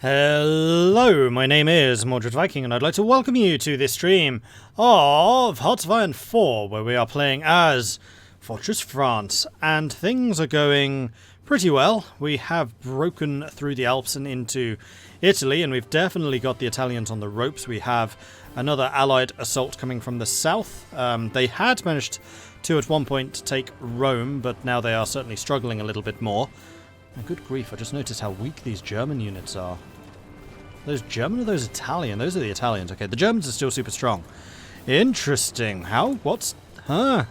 Hello, my name is Mordred Viking, and I'd like to welcome you to this stream of Hearts of Iron 4, where we are playing as Fortress France, and things are going pretty well. We have broken through the Alps and into Italy, and we've definitely got the Italians on the ropes. We have another allied assault coming from the south. They had managed to, at one point, take Rome, but now they are certainly struggling a little bit more. Oh, good grief, I just noticed how weak these German units are. Those German or those Italian? Those are the Italians. Okay, the Germans are still super strong. Interesting. How? What's... Huh?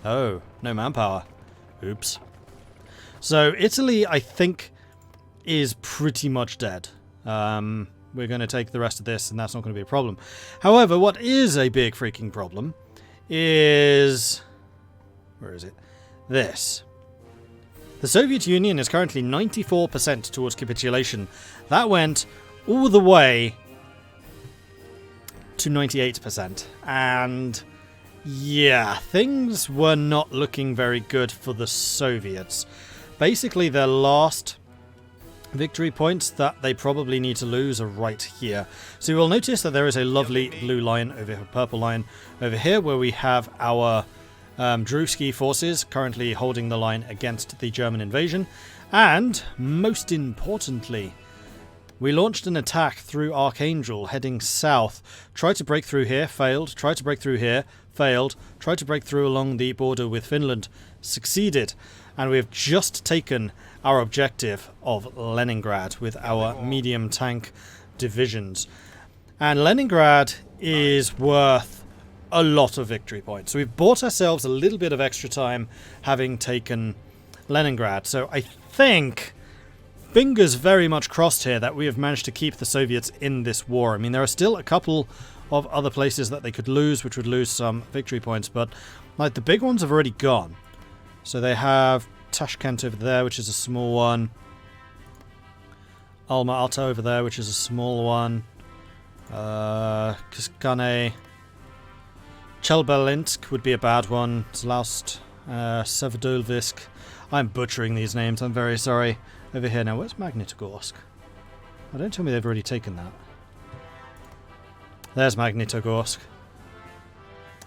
Oh, no manpower. Oops. So, Italy, I think, is pretty much dead. We're going to take the rest of this, and that's not going to be a problem. However, what is a big freaking problem is... Where is it? This. The Soviet Union is currently 94% towards capitulation. That went all the way to 98%. And yeah, things were not looking very good for the Soviets. Basically, their last victory points that they probably need to lose are right here. So you will notice that there is a lovely blue line over here, purple line over here, where we have our Druski forces currently holding the line against the German invasion. And, most importantly, we launched an attack through Archangel heading south. Tried to break through here, failed. Tried to break through here, failed. Tried to break through along the border with Finland, succeeded. And we have just taken our objective of Leningrad with our medium tank divisions. And Leningrad is worth a lot of victory points. So we've bought ourselves a little bit of extra time having taken Leningrad. So I think, fingers very much crossed here, that we have managed to keep the Soviets in this war. I mean, there are still a couple of other places that they could lose, which would lose some victory points, but like the big ones have already gone. So they have Tashkent over there, which is a small one. Alma-Ata over there, which is a small one. Kiskane. Chelbelinsk would be a bad one. Zlaust, Severodolvisk. I'm butchering these names, I'm very sorry. Over here now, where's Magnitogorsk? Oh, don't tell me they've already taken that. There's Magnitogorsk.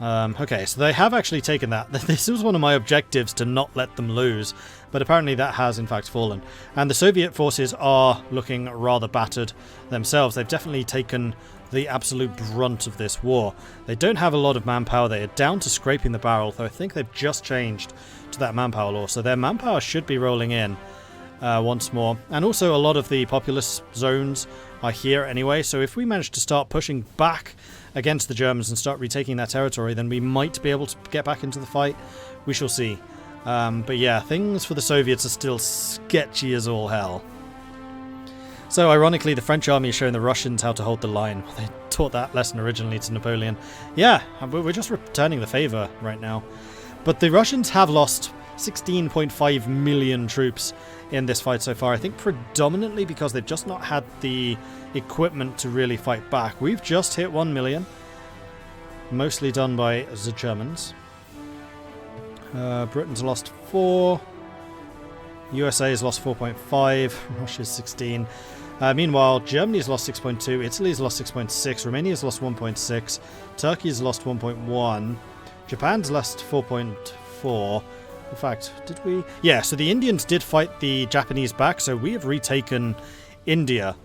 Okay, so they have actually taken that. This was one of my objectives, to not let them lose, but apparently that has in fact fallen. And the Soviet forces are looking rather battered themselves. They've definitely taken the absolute brunt of this war. They don't have a lot of manpower. They are down to scraping the barrel, though I think they've just changed to that manpower law, so their manpower should be rolling in once more. And also a lot of the populous zones are here anyway, so if we manage to start pushing back against the Germans and start retaking that territory, then we might be able to get back into the fight. We shall see. But yeah, things for the Soviets are still sketchy as all hell. So ironically, the French army is showing the Russians how to hold the line. They taught that lesson originally to Napoleon. Yeah, we're just returning the favour right now. But the Russians have lost 16.5 million troops in this fight so far. I think predominantly because they've just not had the equipment to really fight back. We've just hit 1 million. Mostly done by the Germans. Britain's lost 4. USA has lost 4.5. Russia's 16. Meanwhile, Germany's lost 6.2, Italy's lost 6.6, Romania's lost 1.6, Turkey's lost 1.1, Japan's lost 4.4. In fact, did we? Yeah, so the Indians did fight the Japanese back, so we have retaken India.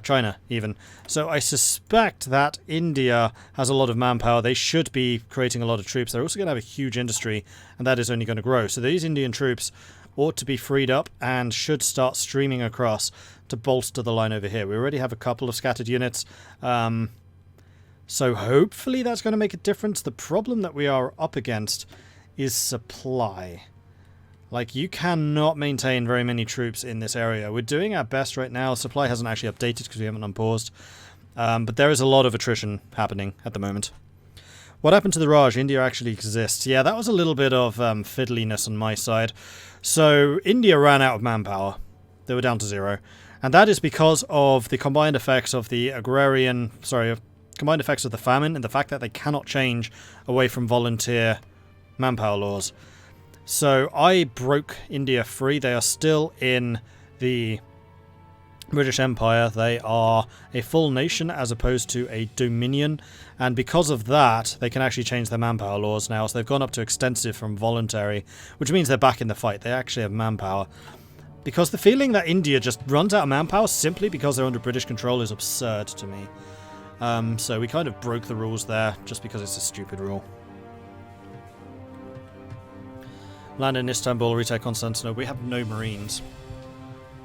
China, even. So I suspect that India has a lot of manpower. They should be creating a lot of troops. They're also going to have a huge industry, and that is only going to grow. So these Indian troops ought to be freed up and should start streaming across to bolster the line over here. We already have a couple of scattered units, so hopefully that's going to make a difference. The problem that we are up against is supply. Like, you cannot maintain very many troops in this area. We're doing our best right now. Supply hasn't actually updated because we haven't unpaused, but there is a lot of attrition happening at the moment. What happened to the Raj? India actually exists. Yeah, that was a little bit of fiddliness on my side. So India ran out of manpower. They were down to 0. And that is because of the combined effects of the combined effects of the famine and the fact that they cannot change away from volunteer manpower laws. So I broke India free. They are still in the British Empire, they are a full nation as opposed to a dominion, and because of that they can actually change their manpower laws now, so they've gone up to extensive from voluntary, which means they're back in the fight. They actually have manpower, because the feeling that India just runs out of manpower simply because they're under British control is absurd to me. So we kind of broke the rules there just because it's a stupid rule. Land in Istanbul, retake Constantinople. We have no marines.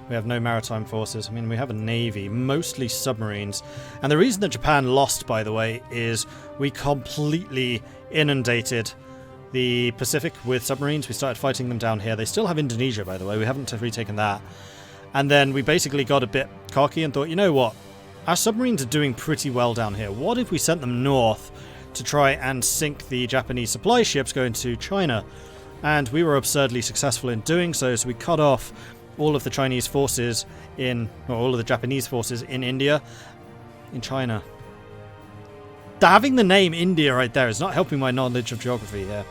We have no maritime forces. I mean, we have a navy, mostly submarines. And the reason that Japan lost, by the way, is we completely inundated the Pacific with submarines. We started fighting them down here. They still have Indonesia, by the way. We haven't retaken that. And then we basically got a bit cocky and thought, you know what? Our submarines are doing pretty well down here. What if we sent them north to try and sink the Japanese supply ships going to China? And we were absurdly successful in doing so. So we cut off all of the Chinese forces or all of the Japanese forces in India, in China. Having the name India right there is not helping my knowledge of geography here.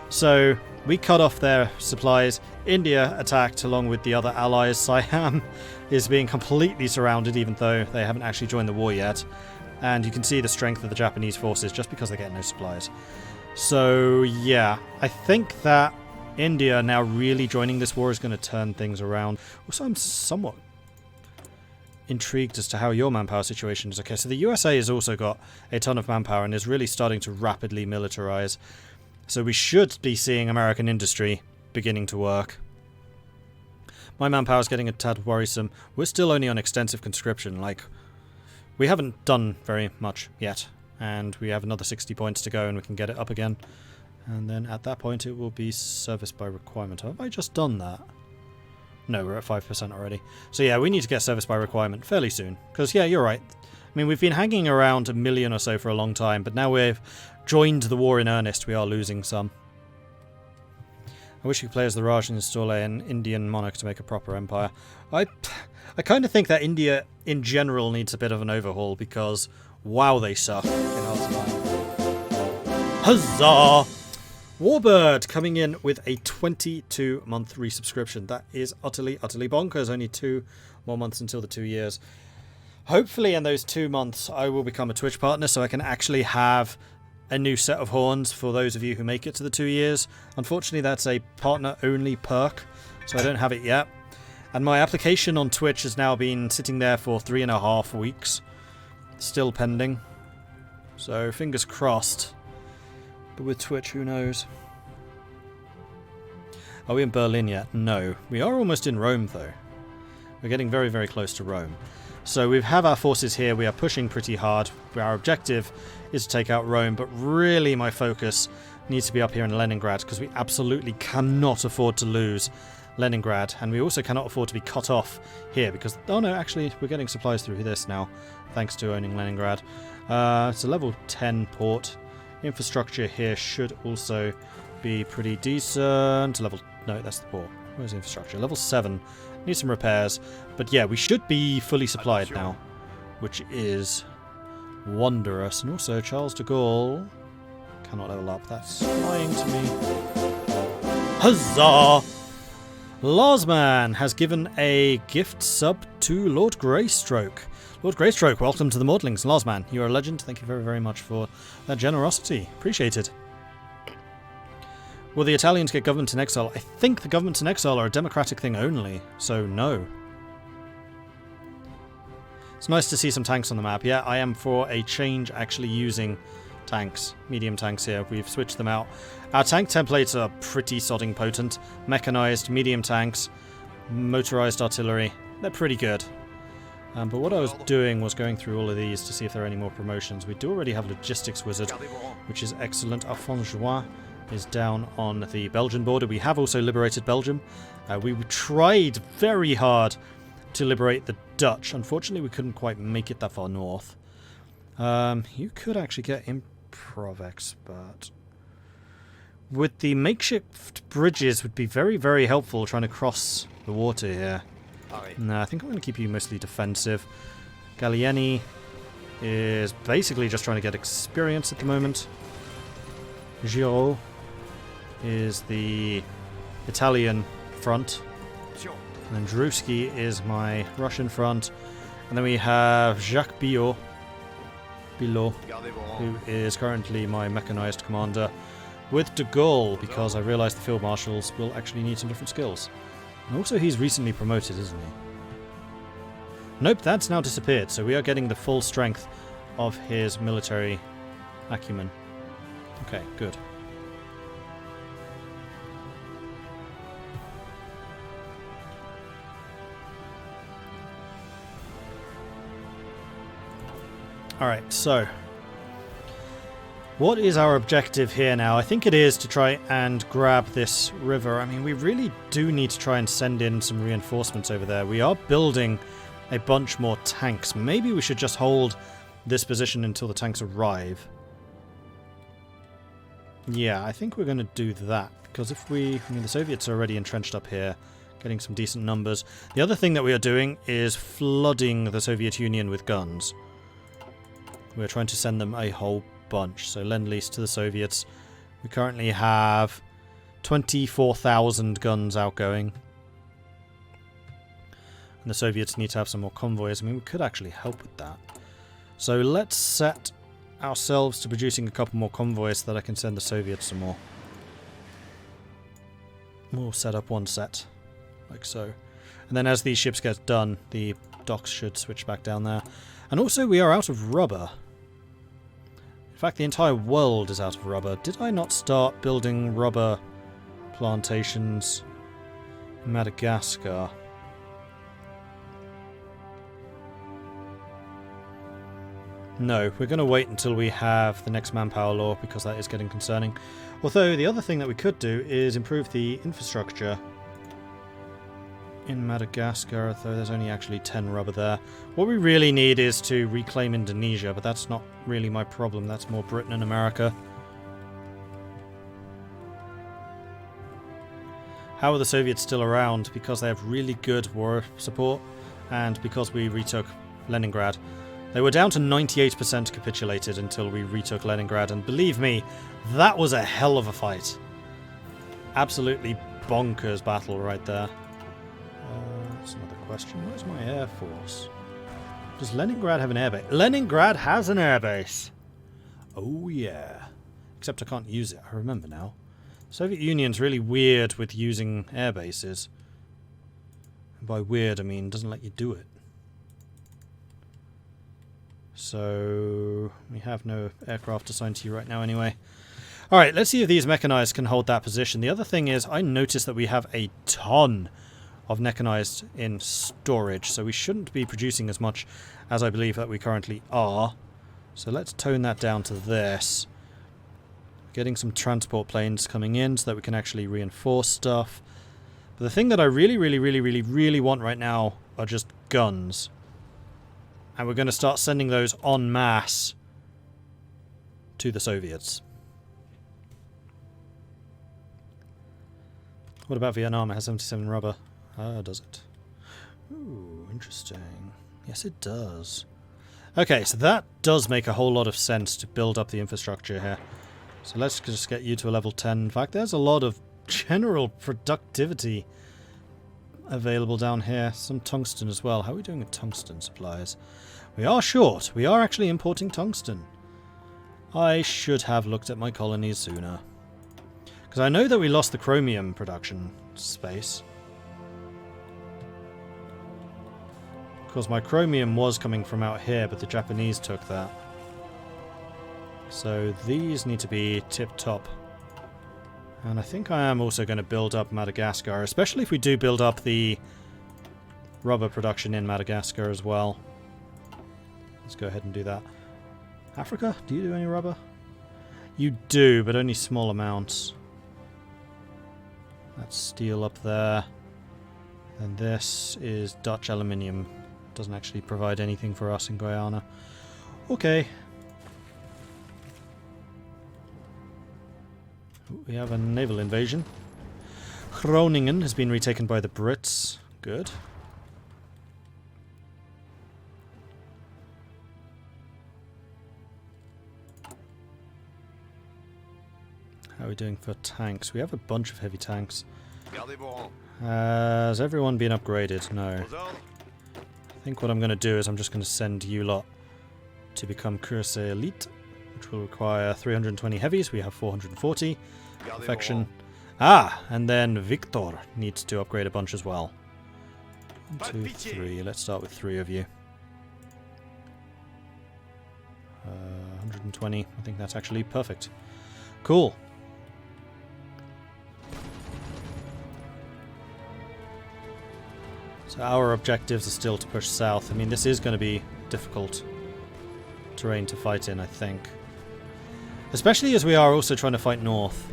So we cut off their supplies. India attacked along with the other allies. Siam is being completely surrounded, even though they haven't actually joined the war yet. And you can see the strength of the Japanese forces just because they get no supplies. So yeah, I think that India now really joining this war is going to turn things around. Also, I'm somewhat intrigued as to how your manpower situation is. Okay, so the USA has also got a ton of manpower and is really starting to rapidly militarize. So we should be seeing American industry beginning to work. My manpower is getting a tad worrisome. We're still only on extensive conscription. Like, we haven't done very much yet. And we have another 60 points to go and we can get it up again. And then at that point it will be service by requirement. Have I just done that? No, we're at 5% already. So yeah, we need to get service by requirement fairly soon. Because yeah, you're right. I mean, we've been hanging around 1 million or so for a long time, but now we've joined the war in earnest, we are losing some. I wish you could play as the Raj and install an Indian monarch to make a proper empire. I kind of think that India in general needs a bit of an overhaul, because wow, they suck in Hearts of Iron. Huzzah! Warbird coming in with a 22-month resubscription. That is utterly, utterly bonkers. Only 2 more months until the 2 years. Hopefully in those 2 months I will become a Twitch partner so I can actually have a new set of horns for those of you who make it to the 2 years. Unfortunately, that's a partner-only perk, so I don't have it yet. And my application on Twitch has now been sitting there for 3.5 weeks. Still pending. So fingers crossed. But with Twitch, who knows? Are we in Berlin yet? No. We are almost in Rome, though. We're getting very, very close to Rome. So we have our forces here. We are pushing pretty hard. Our objective is to take out Rome, but really my focus needs to be up here in Leningrad, because we absolutely cannot afford to lose Leningrad, and we also cannot afford to be cut off here, because... oh no, actually, we're getting supplies through this now, thanks to owning Leningrad. It's a level 10 port. Infrastructure here should also be pretty decent. No, that's the port. Where's the infrastructure? Level 7. Need some repairs. But yeah, we should be fully supplied now, which is wondrous. And also, Charles de Gaulle cannot level up. That's lying to me. Huzzah! Larsman has given a gift sub to Lord Greystroke. Lord Greystroke, welcome to the Maudlings. Larsman, you're a legend. Thank you very, very much for that generosity. Appreciated. Will the Italians get government in exile? I think the governments in exile are a democratic thing only, so no. It's nice to see some tanks on the map. Yeah, I am for a change actually using tanks, medium tanks here. We've switched them out. Our tank templates are pretty sodding potent. Mechanized, medium tanks, motorized artillery. They're pretty good. But what I was doing was going through all of these to see if there are any more promotions. We do already have Logistics Wizard, which is excellent. Our Fonjois is down on the Belgian border. We have also liberated Belgium. We tried very hard to liberate the Dutch. Unfortunately, we couldn't quite make it that far north. You could actually get Improv Expert. With the makeshift bridges would be very, very helpful trying to cross the water here. No, I think I'm going to keep you mostly defensive. Gallieni is basically just trying to get experience at the moment. Giraud is the Italian front. And then Drusky is my Russian front. And then we have Jacques Billot, who is currently my mechanized commander, with de Gaulle, because I realised the field marshals will actually need some different skills. And also he's recently promoted, isn't he? Nope, that's now disappeared, so we are getting the full strength of his military acumen. Okay, good. Alright, so what is our objective here now? I think it is to try and grab this river. I mean, we really do need to try and send in some reinforcements over there. We are building a bunch more tanks. Maybe we should just hold this position until the tanks arrive. Yeah, I think we're going to do that. Because if we... I mean, the Soviets are already entrenched up here, getting some decent numbers. The other thing that we are doing is flooding the Soviet Union with guns. We're trying to send them a whole bunch. So Lend-Lease to the Soviets. We currently have 24,000 guns outgoing. And the Soviets need to have some more convoys. I mean, we could actually help with that. So let's set ourselves to producing a couple more convoys so that I can send the Soviets some more. We'll set up one set, like so. And then as these ships get done, the docks should switch back down there. And also we are out of rubber. In fact, the entire world is out of rubber. Did I not start building rubber plantations in Madagascar? No, we're going to wait until we have the next manpower law, because that is getting concerning. Although, the other thing that we could do is improve the infrastructure in Madagascar, though there's only actually 10 rubber there. What we really need is to reclaim Indonesia, but that's not really my problem. That's more Britain and America. How are the Soviets still around? Because they have really good war support, and because we retook Leningrad. They were down to 98% capitulated until we retook Leningrad, and believe me, that was a hell of a fight. Absolutely bonkers battle right there. That's another question. Where's my air force? Does Leningrad have an airbase? Leningrad has an airbase! Oh yeah. Except I can't use it, I remember now. The Soviet Union's really weird with using airbases. And by weird I mean doesn't let you do it. So we have no aircraft assigned to you right now anyway. Alright, let's see if these mechanized can hold that position. The other thing is, I noticed that we have a ton of mechanized in storage, so we shouldn't be producing as much as I believe that we currently are. So let's tone that down to this. Getting some transport planes coming in so that we can actually reinforce stuff. But the thing that I really want right now are just guns. And we're going to start sending those en masse to the Soviets. What about Vietnam? It has 77 rubber. Does it? Ooh, interesting. Yes, it does. Okay, so that does make a whole lot of sense to build up the infrastructure here. So let's just get you to a level 10. In fact, there's a lot of general productivity available down here. Some tungsten as well. How are we doing with tungsten supplies? We are short. We are actually importing tungsten. I should have looked at my colonies sooner. Because I know that we lost the chromium production space. Because my chromium was coming from out here, but the Japanese took that. So these need to be tip-top. And I think I am also going to build up Madagascar, especially if we do build up the rubber production in Madagascar as well. Let's go ahead and do that. Africa, do you do any rubber? You do, but only small amounts. That's steel up there. And this is Dutch aluminium. Doesn't actually provide anything for us in Guyana. Okay. We have a naval invasion. Groningen has been retaken by the Brits. Good. How are we doing for tanks? We have a bunch of heavy tanks. Has everyone been upgraded? No. I think what I'm going to do is I'm just going to send you lot to become Cuirassier Elite, which will require 320 heavies. We have 440. Perfection. Ah, and then Victor needs to upgrade a bunch as well. 1, 2, 3. Let's start with 3 of you. 120. I think that's actually perfect. Cool. So our objectives are still to push south. I mean, this is going to be difficult terrain to fight in, I think. Especially as we are also trying to fight north.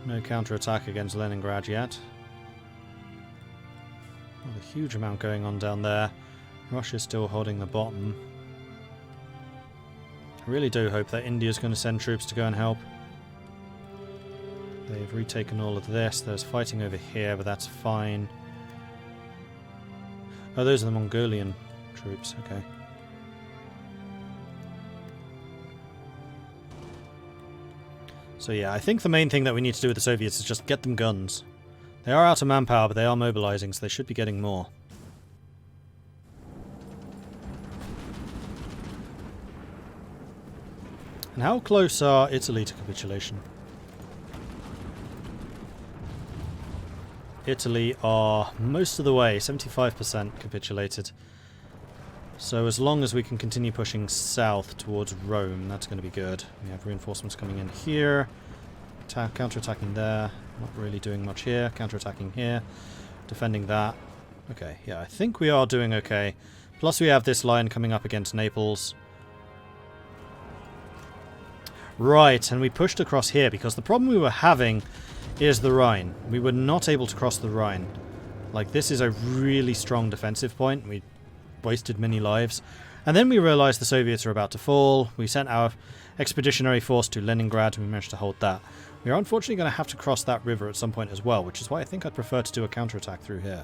No counterattack against Leningrad yet. Not a huge amount going on down there. Russia's still holding the bottom. I really do hope that India's going to send troops to go and help. They've retaken all of this. There's fighting over here, but that's fine. Oh, those are the Mongolian troops. Okay. So yeah, I think the main thing that we need to do with the Soviets is just get them guns. They are out of manpower, but they are mobilizing, so they should be getting more. And how close are Italy to capitulation? Italy are most of the way, 75% capitulated. So as long as we can continue pushing south towards Rome, that's going to be good. We have reinforcements coming in here. Counter-attacking there. Not really doing much here. Counter-attacking here. Defending that. Okay, yeah, I think we are doing okay. Plus we have this line coming up against Naples. Right, and we pushed across here because the problem we were having is the Rhine. We were not able to cross the Rhine. Like, this is a really strong defensive point. We wasted many lives. And then we realized the Soviets are about to fall. We sent our expeditionary force to Leningrad and we managed to hold that. We are unfortunately going to have to cross that river at some point as well, which is why I think I'd prefer to do a counterattack through here.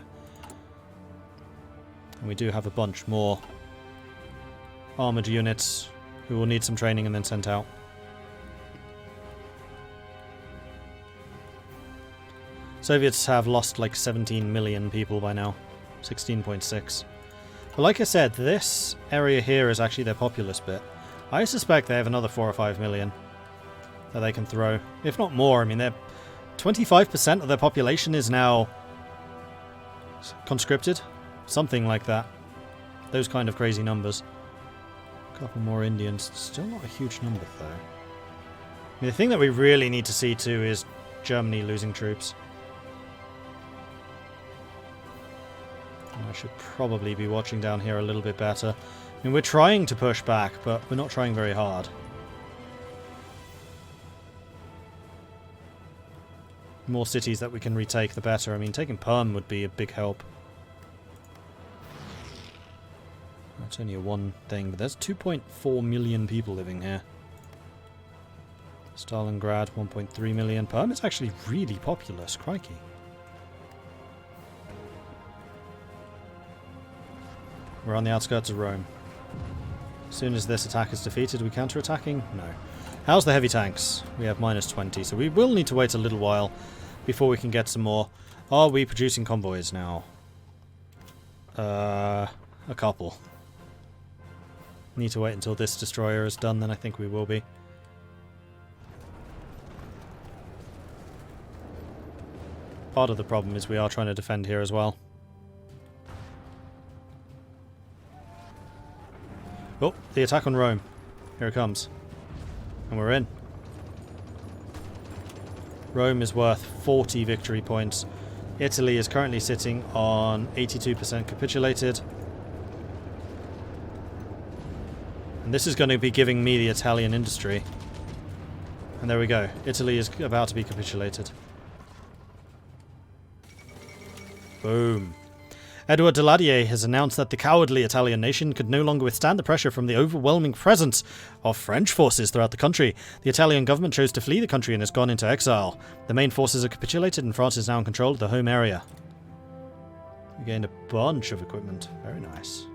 And we do have a bunch more armoured units who will need some training and then sent out. Soviets have lost like 17 million people by now. 16.6. But like I said, this area here is actually their populous bit. I suspect they have another 4 or 5 million that they can throw. If not more, I mean, they're 25% of their population is now conscripted. Something like that. Those kind of crazy numbers. A couple more Indians. Still not a huge number, though. I mean, the thing that we really need to see, too, is Germany losing troops. I should probably be watching down here a little bit better. I mean, we're trying to push back, but we're not trying very hard. The more cities that we can retake, the better. I mean, taking Perm would be a big help. That's only a one thing, but there's 2.4 million people living here. Stalingrad, 1.3 million. Perm is actually really populous, crikey. We're on the outskirts of Rome. As soon as this attack is defeated, are we counter-attacking? No. How's the heavy tanks? We have minus 20, so we will need to wait a little while before we can get some more. Are we producing convoys now? A couple. Need to wait until this destroyer is done, then I think we will be. Part of the problem is we are trying to defend here as well. Oh, the attack on Rome. Here it comes. And we're in. Rome is worth 40 victory points. Italy is currently sitting on 82% capitulated. And this is going to be giving me the Italian industry. And there we go. Italy is about to be capitulated. Boom. Edward Daladier has announced that the cowardly Italian nation could no longer withstand the pressure from the overwhelming presence of French forces throughout the country. The Italian government chose to flee the country and has gone into exile. The main forces are capitulated and France is now in control of the home area. We gained a bunch of equipment. Very nice.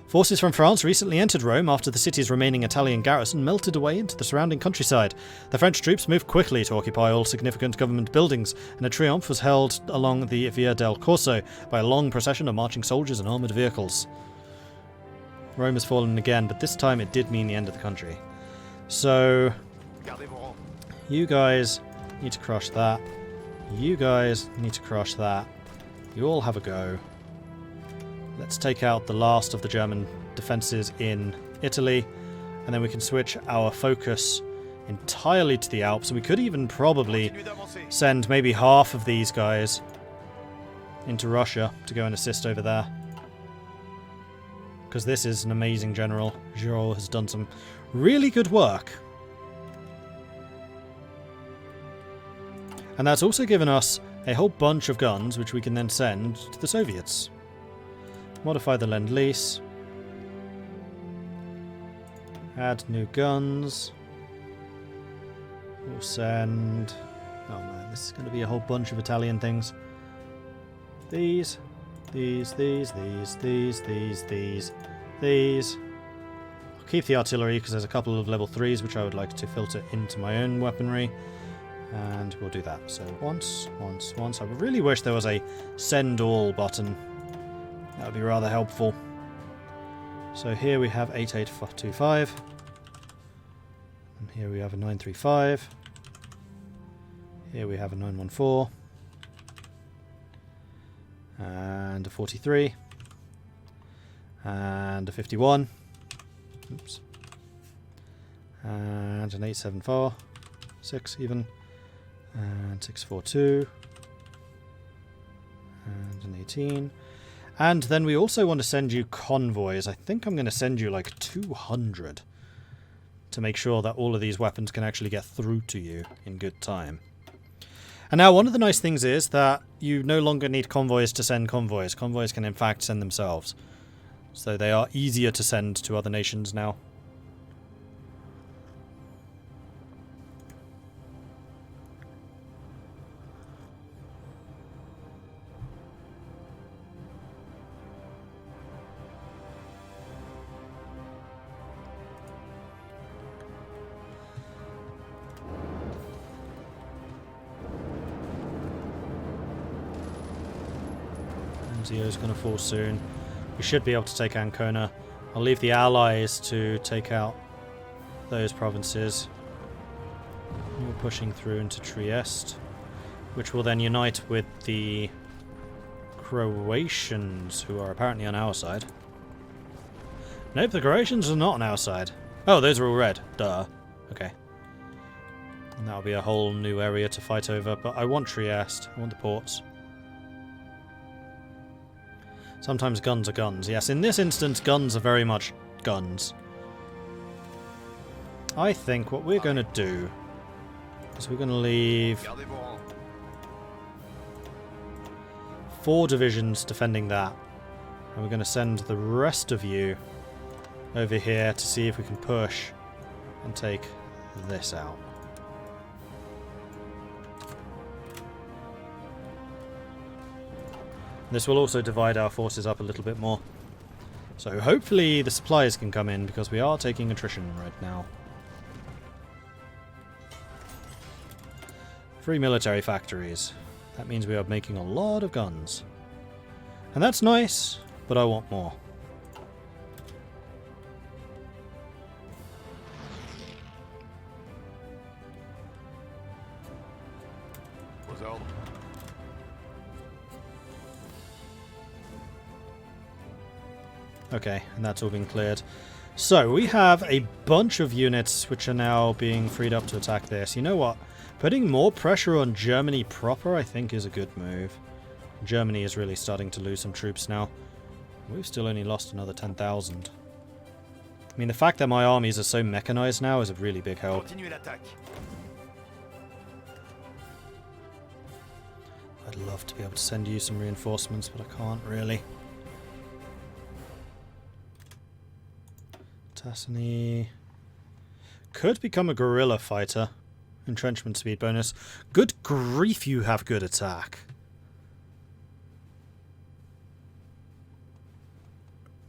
Forces from France recently entered Rome after the city's remaining Italian garrison melted away into the surrounding countryside. The French troops moved quickly to occupy all significant government buildings, and a triomphe was held along the Via del Corso by a long procession of marching soldiers and armoured vehicles. Rome has fallen again, but this time it did mean the end of the country. So, you guys need to crush that. You guys need to crush that. You all have a go. Let's take out the last of the German defences in Italy, and then we can switch our focus entirely to the Alps. We could even probably send maybe half of these guys into Russia to go and assist over there. Because this is an amazing general. Giraud has done some really good work. And that's also given us a whole bunch of guns, which we can then send to the Soviets. Modify the Lend-Lease. Add new guns. We'll send... Oh man, this is going to be a whole bunch of Italian things. These. I'll keep the artillery because there's a couple of level 3s which I would like to filter into my own weaponry. And we'll do that. So once. I really wish there was a send all button. That would be rather helpful. So here we have 8825. And here we have a 935. Here we have a 914. And a 43. And a 51. Oops. And an 874. 6 even. And 642. And an 18. And then we also want to send you convoys. I think I'm going to send you like 200 to make sure that all of these weapons can actually get through to you in good time. And now one of the nice things is that you no longer need convoys to send convoys. Convoys can in fact send themselves. So they are easier to send to other nations now. Zio's going to fall soon. We should be able to take Ancona. I'll leave the allies to take out those provinces. We're pushing through into Trieste, which will then unite with the Croatians, who are apparently on our side. Nope, the Croatians are not on our side. Oh, those are all red. Duh. Okay. And that'll be a whole new area to fight over, but I want Trieste. I want the ports. Sometimes guns are guns. Yes, in this instance, guns are very much guns. I think what we're going to do is we're going to leave 4 divisions defending that. And we're going to send the rest of you over here to see if we can push and take this out. This will also divide our forces up a little bit more. So hopefully the supplies can come in, because we are taking attrition right now. 3 military factories. That means we are making a lot of guns. And that's nice, but I want more. Okay, and that's all been cleared. So, we have a bunch of units which are now being freed up to attack this. You know what? Putting more pressure on Germany proper, I think, is a good move. Germany is really starting to lose some troops now. We've still only lost another 10,000. I mean, the fact that my armies are so mechanized now is a really big help. I'd love to be able to send you some reinforcements, but I can't really. Tassigny could become a guerrilla fighter. Entrenchment speed bonus. Good grief, you have good attack.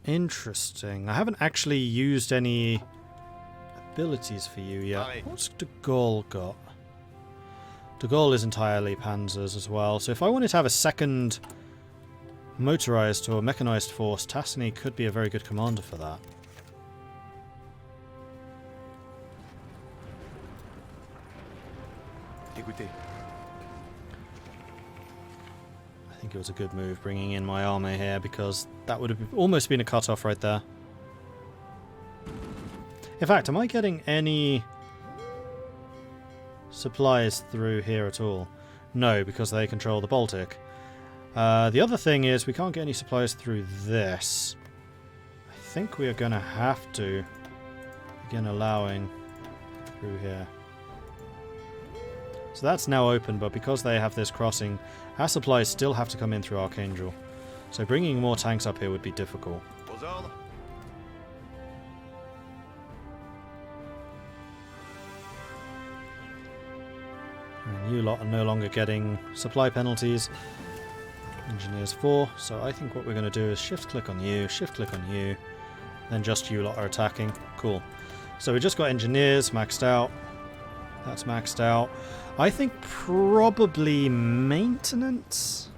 Interesting. I haven't actually used any abilities for you yet. What's de Gaulle got? De Gaulle is entirely panzers as well. So if I wanted to have a second motorized or mechanized force, Tassigny could be a very good commander for that. Écoutez. I think it was a good move bringing in my army here, because that would have almost been a cut-off right there. In fact, am I getting any supplies through here at all? No, because they control the Baltic. The other thing is we can't get any supplies through this. I think we are going to have to begin allowing through here. So that's now open, but because they have this crossing, our supplies still have to come in through Archangel. So bringing more tanks up here would be difficult. And you lot are no longer getting supply penalties. Engineers 4. So I think what we're going to do is shift click on you, then just you lot are attacking. Cool. So we just got engineers maxed out. That's maxed out. I think probably maintenance.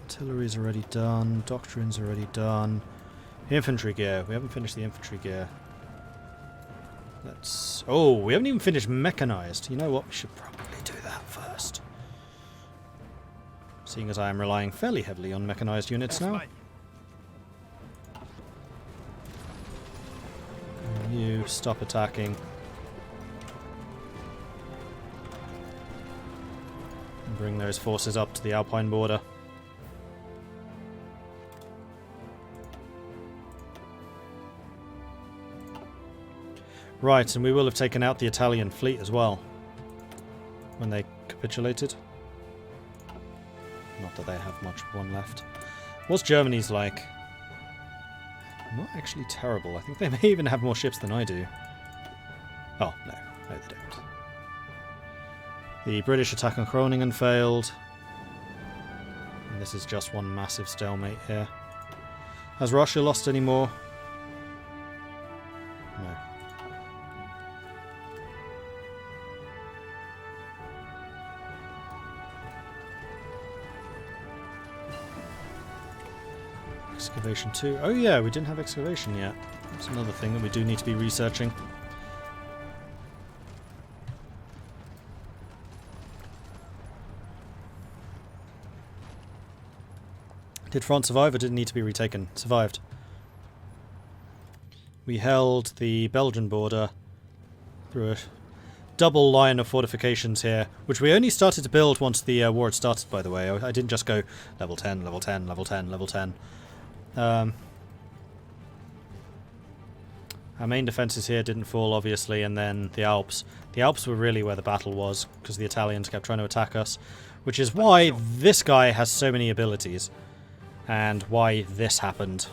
Artillery's already done. Doctrine's already done. Infantry gear. We haven't finished the infantry gear. Let's... Oh, we haven't even finished mechanized. You know what? We should probably do that first. Seeing as I am relying fairly heavily on mechanized units now. You stop attacking. And bring those forces up to the Alpine border. Right, and we will have taken out the Italian fleet as well when they capitulated. Not that they have much one left. What's Germany's like? Not actually terrible. I think they may even have more ships than I do. Oh, no. No, they don't. The British attack on Groningen failed. And this is just one massive stalemate here. Has Russia lost any more? No. Excavation 2. Oh yeah, we didn't have excavation yet. That's another thing that we do need to be researching. Did France survive or did it need to be retaken? Survived. We held the Belgian border through a double line of fortifications here, which we only started to build once the war had started, by the way. I didn't just go level 10, level 10, level 10, level 10. Our main defences here didn't fall, obviously, and then the Alps. The Alps were really where the battle was, because the Italians kept trying to attack us, which is why this guy has so many abilities, and why this happened.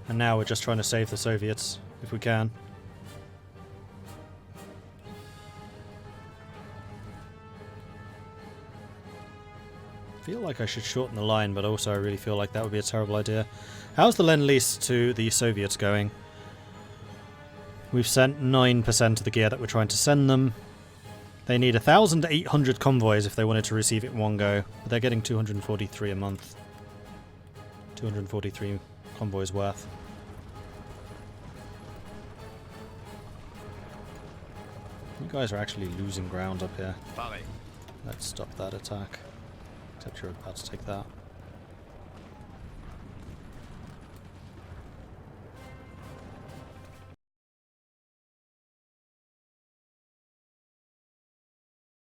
And now we're just trying to save the Soviets, if we can. I feel like I should shorten the line, but also I really feel like that would be a terrible idea. How's the Lend-Lease to the Soviets going? We've sent 9% of the gear that we're trying to send them. They need 1,800 convoys if they wanted to receive it in one go, but they're getting 243 a month. 243 convoys worth. You guys are actually losing ground up here. Let's stop that attack. Except you're about to take that.